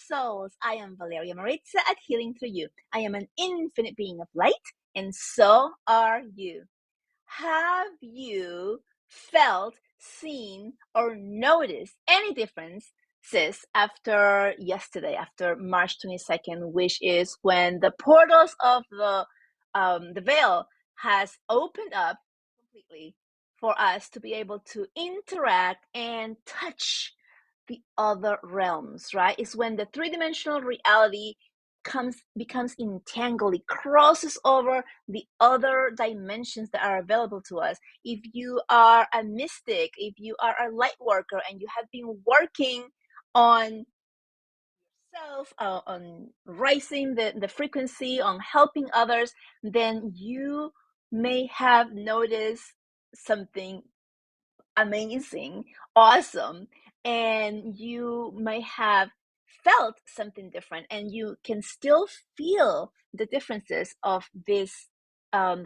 souls. I am Valeria Maritza at Healing Through You. I am an infinite being of light, and so are you. Have you felt, seen, or noticed any differences after yesterday, after March 22nd, which is when the portals of the veil has opened up completely for us to be able to interact and touch the other realms, right? It's when the three-dimensional reality becomes entangled, it crosses over the other dimensions that are available to us. If you are a mystic, if you are a light worker and you have been working on yourself, on raising the frequency, on helping others, then you may have noticed something amazing, awesome, and you may have felt something different, and you can still feel the differences of this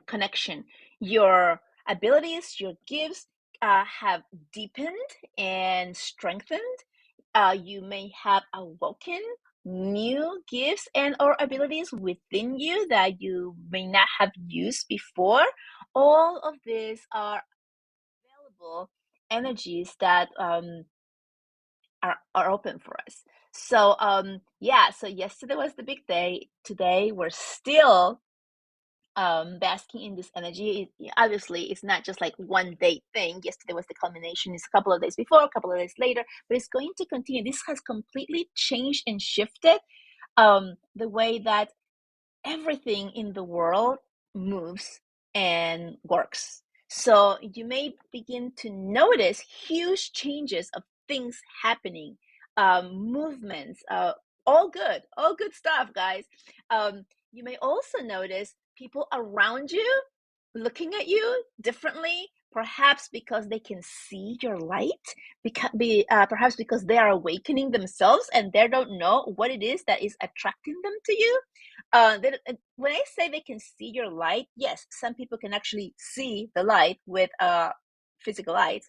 connection. Your abilities, your gifts have deepened and strengthened. You may have awoken new gifts and or abilities within you that you may not have used before. All of these are available energies that are open for us. So yeah, so yesterday was the big day. Today we're still basking in this energy. Obviously it's not just like one day thing. Yesterday was the culmination. It's a couple of days before, a couple of days later, but it's going to continue. This has completely changed and shifted the way that everything in the world moves and works. So you may begin to notice huge changes of things happening, movements, all good stuff, guys. You may also notice people around you looking at you differently, perhaps because they can see your light, perhaps because they are awakening themselves and they don't know what it is that is attracting them to you. When I say they can see your light, yes, some people can actually see the light with physical eyes,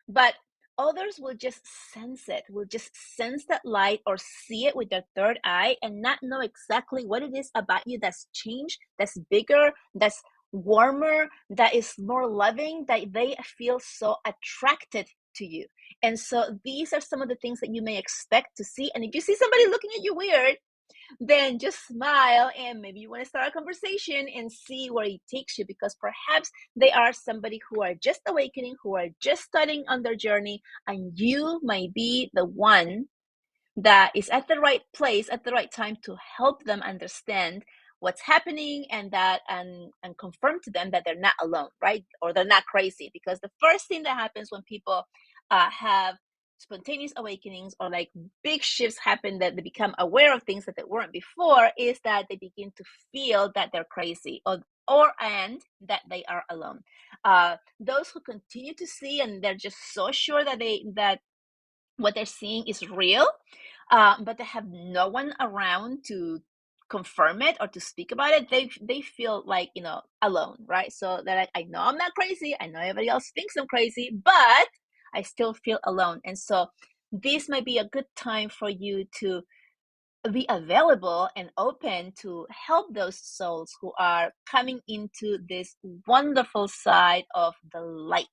but others will just sense it, will just sense that light or see it with their third eye and not know exactly what it is about you that's changed, that's bigger, that's warmer, that is more loving, that they feel so attracted to you. And so these are some of the things that you may expect to see. And if you see somebody looking at you weird, then just smile and maybe you want to start a conversation and see where it takes you, because perhaps they are somebody who are just awakening, who are just starting on their journey, and you might be the one that is at the right place at the right time to help them understand what's happening, and confirm to them that they're not alone, right? Or they're not crazy. Because the first thing that happens when people have spontaneous awakenings, or like big shifts happen, that they become aware of things that they weren't before, is that they begin to feel that they're crazy, and that they are alone. Those who continue to see and they're just so sure that what they're seeing is real, but they have no one around to confirm it or to speak about it, they feel like, alone, right? So they're like, I know I'm not crazy, I know everybody else thinks I'm crazy, but I still feel alone. And so this might be a good time for you to be available and open to help those souls who are coming into this wonderful side of the light,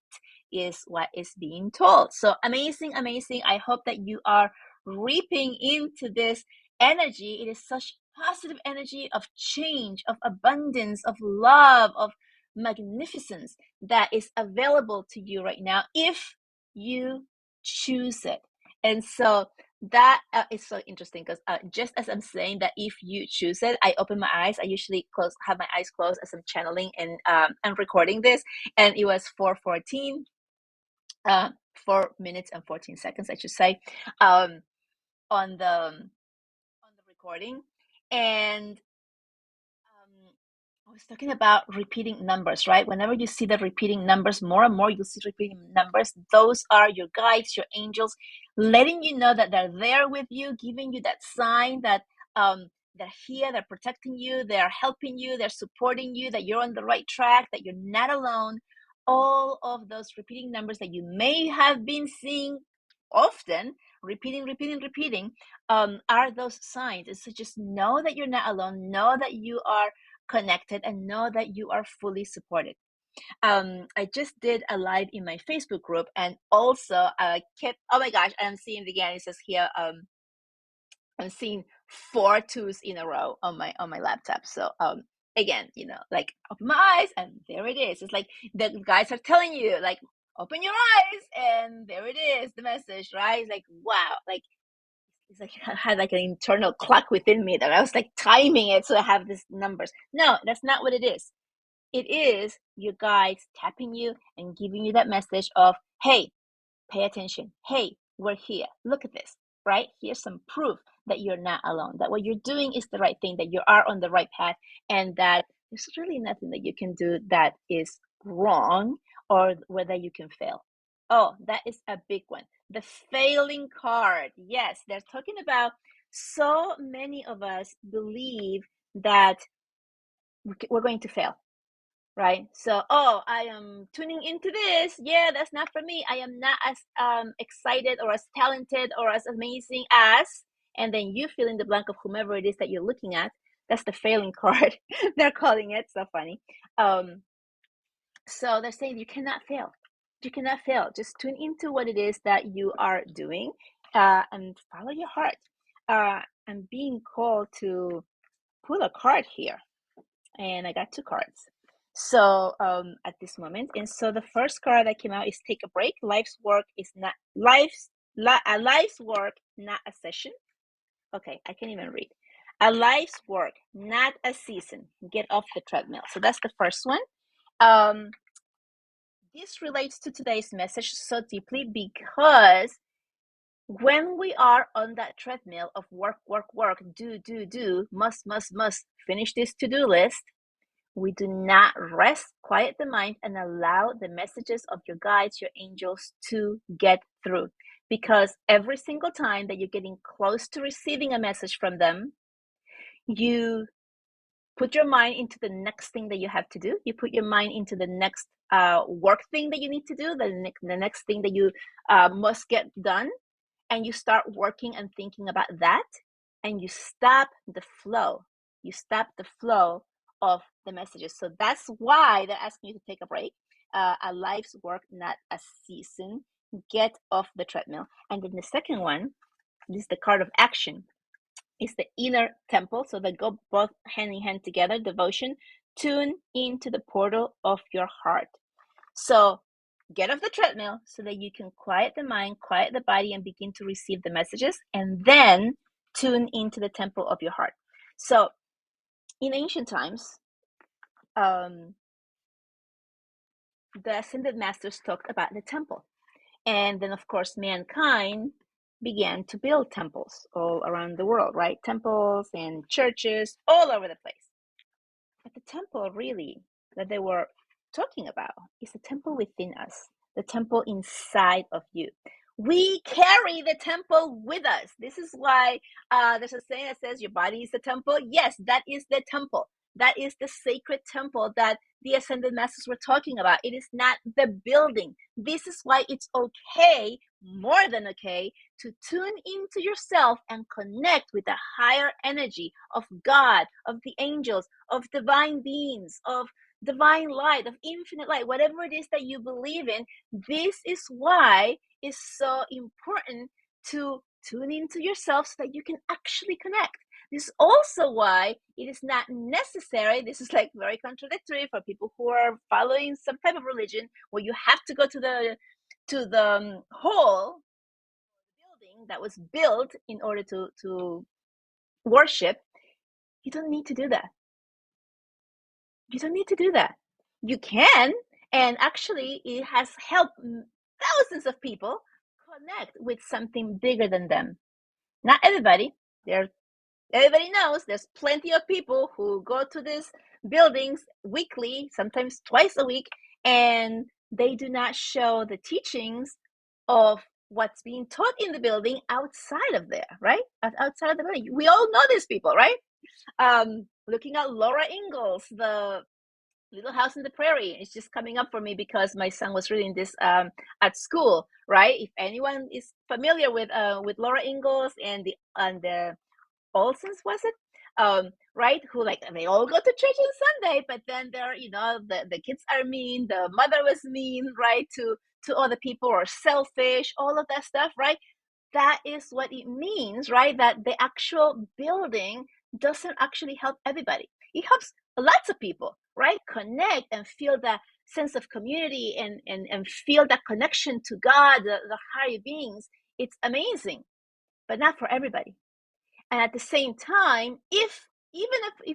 is what is being told. So amazing. I hope that you are reaping into this energy. It is such positive energy of change, of abundance, of love, of magnificence that is available to you right now if you choose it. And so that is so interesting, because just as I'm saying that if you choose it, I open my eyes. I usually have my eyes closed as I'm channeling and I'm recording this, and it was 4:14, 4 minutes and 14 seconds, I should say, on the recording. And I was talking about repeating numbers, right? Whenever you see the repeating numbers, more and more you'll see repeating numbers. Those are your guides, your angels, letting you know that they're there with you, giving you that sign that they're here, they're protecting you, they're helping you, they're supporting you, that you're on the right track, that you're not alone. All of those repeating numbers that you may have been seeing often, repeating, are those signs. And so just know that you're not alone, know that you are connected, and know that you are fully supported. I just did a live in my Facebook group, and also kept, oh my gosh, I'm seeing again, it says here, I'm seeing 4 twos in a row on my laptop. So again, like, open my eyes, and there it is. It's like the guys are telling you, like, open your eyes, and there it is, the message, right? It's like, wow, like, it's like I had like an internal clock within me that I was like timing it so I have these numbers. No, that's not what it is. It is your guides tapping you and giving you that message of, hey, pay attention. Hey, we're here. Look at this, right? Here's some proof that you're not alone, that what you're doing is the right thing, that you are on the right path, and that there's really nothing that you can do that is wrong or whether you can fail. Oh, that is a big one. The failing card. Yes, they're talking about, so many of us believe that we're going to fail, right? So, oh, I am tuning into this. Yeah, that's not for me. I am not as excited or as talented or as amazing as, and then you fill in the blank of whomever it is that you're looking at. That's the failing card. They're calling it. So funny. So they're saying you cannot fail. You cannot fail. Just tune into what it is that you are doing, and follow your heart. I'm being called to pull a card here, and I got 2 cards. So at this moment, and so the first card that came out is take a break. Life's work is not life's work, not a session. Okay, I can't even read. A life's work, not a season. Get off the treadmill. So that's the first one. This relates to today's message so deeply because when we are on that treadmill of work, do, must, finish this to-do list, we do not rest, quiet the mind, and allow the messages of your guides, your angels, to get through. Because every single time that you're getting close to receiving a message from them, you put your mind into the next thing that you have to do. You put your mind into the next work thing that you need to do, the next thing that you must get done, and you start working and thinking about that, and you stop the flow. You stop the flow of the messages. So that's why they're asking you to take a break. A life's work, not a season. Get off the treadmill. And then the second one, this is the card of action, is the inner temple. So they go both hand in hand together. Devotion. Tune into the portal of your heart. So get off the treadmill so that you can quiet the mind, quiet the body, and begin to receive the messages, and then tune into the temple of your heart. So in ancient times, the ascended masters talked about the temple. And then, of course, mankind began to build temples all around the world, right? Temples and churches all over the place. But the temple really that they were talking about is the temple within us, the temple inside of you. We carry the temple with us. This is why there's a saying that says your body is the temple. Yes, that is the temple. That is the sacred temple that the ascended masters were talking about. It is not the building. This is why it's okay, more than okay, to tune into yourself and connect with the higher energy of God, of the angels, of divine beings, of divine light, of infinite light, whatever it is that you believe in. This is why it's so important to tune into yourself so that you can actually connect. This is also why it is not necessary. This is like very contradictory for people who are following some type of religion where you have to go to the hall building that was built in order to worship. You don't need to do that. You don't need to do that. You can, and actually, it has helped thousands of people connect with something bigger than them. Not everybody. Everybody knows there's plenty of people who go to these buildings weekly, sometimes twice a week, and they do not show the teachings of what's being taught in the building outside of there, right? Outside of the building. We all know these people, right? Looking at Laura Ingalls, the Little House on the Prairie. It's just coming up for me because my son was reading this at school, right? If anyone is familiar with Laura Ingalls and the Olsons, was it? Right? Who, like, they all go to church on Sunday, but then they're, the kids are mean, the mother was mean, right? To other people, or selfish, all of that stuff, right? That is what it means, right? That the actual building doesn't actually help everybody. It helps lots of people, right? Connect and feel that sense of community, and feel that connection to God, the higher beings. It's amazing, but not for everybody. And at the same time, if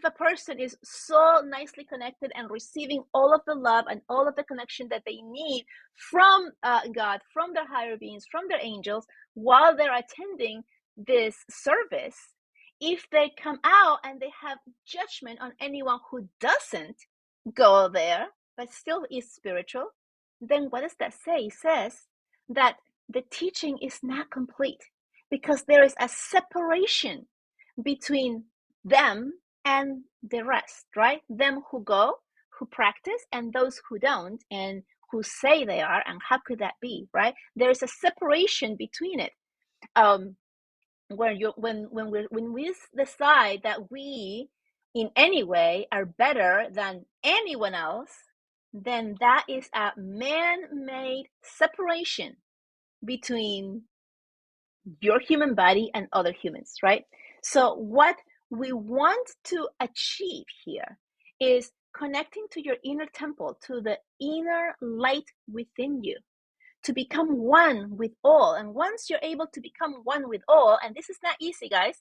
a person is so nicely connected and receiving all of the love and all of the connection that they need from God, from their higher beings, from their angels, while they're attending this service, if they come out and they have judgment on anyone who doesn't go there but still is spiritual, then what does that say? It says that the teaching is not complete, because there is a separation between them and the rest, right? Them who go, who practice, and those who don't, and who say they are. And how could that be, right? There's a separation between it. When we decide that we in any way are better than anyone else, then that is a man-made separation between your human body and other humans, right? So what we want to achieve here is connecting to your inner temple, to the inner light within you, to become one with all. And once you're able to become one with all, and this is not easy, guys,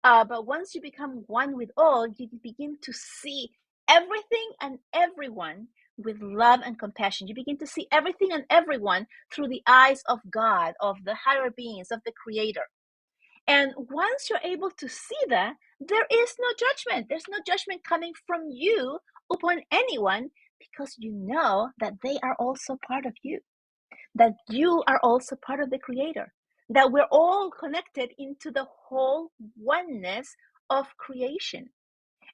but once you become one with all, you begin to see everything and everyone with love and compassion. You begin to see everything and everyone through the eyes of God, of the higher beings, of the Creator. And once you're able to see that, there is no judgment. There's no judgment coming from you upon anyone, because you know that they are also part of you, that you are also part of the Creator, that we're all connected into the whole oneness of creation.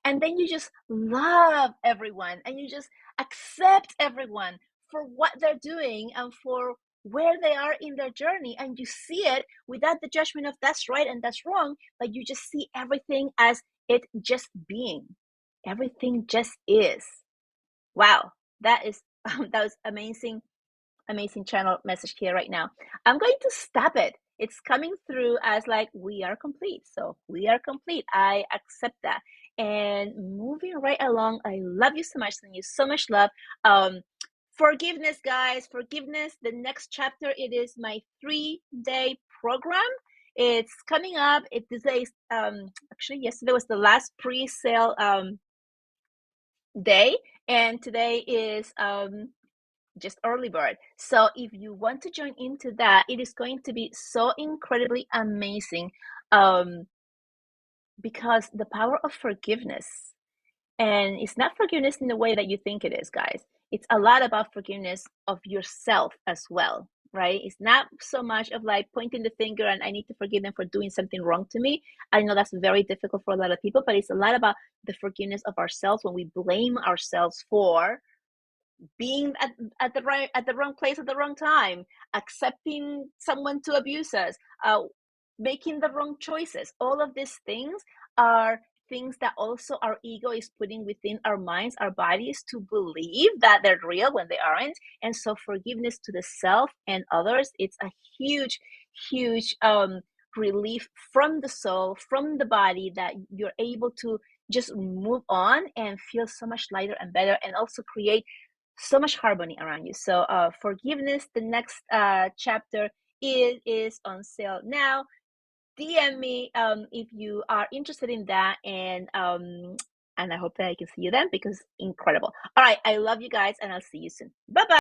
And then you just love everyone, and you just accept everyone for what they're doing and for where they are in their journey. And you see it without the judgment of that's right and that's wrong, but you just see everything as it just being. Everything just is. Wow, that was amazing channel message here right now. I'm going to stop it. It's coming through as like, we are complete. So we are complete. I accept that. And moving right along, I love you so much. Sending you so much love. Forgiveness, guys. Forgiveness. The next chapter, it is my 3-day program. It's coming up. Today is actually yesterday was the last pre-sale day, and today is just early bird. So if you want to join into that, it is going to be so incredibly amazing, because the power of forgiveness, and it's not forgiveness in the way that you think it is, guys. It's a lot about forgiveness of yourself as well, right? It's not so much of like pointing the finger and I need to forgive them for doing something wrong to me. I know that's very difficult for a lot of people, but it's a lot about the forgiveness of ourselves when we blame ourselves for being at the wrong place at the wrong time, accepting someone to abuse us, making the wrong choices. All of these things are things that also our ego is putting within our minds, our bodies, to believe that they're real when they aren't. And so forgiveness to the self and others, it's a huge, huge relief from the soul, from the body, that you're able to just move on and feel so much lighter and better, and also create so much harmony around you. So forgiveness, the next chapter is on sale now. DM me if you are interested in that, and I hope that I can see you then, because incredible. All right, I love you guys, and I'll see you soon. Bye bye.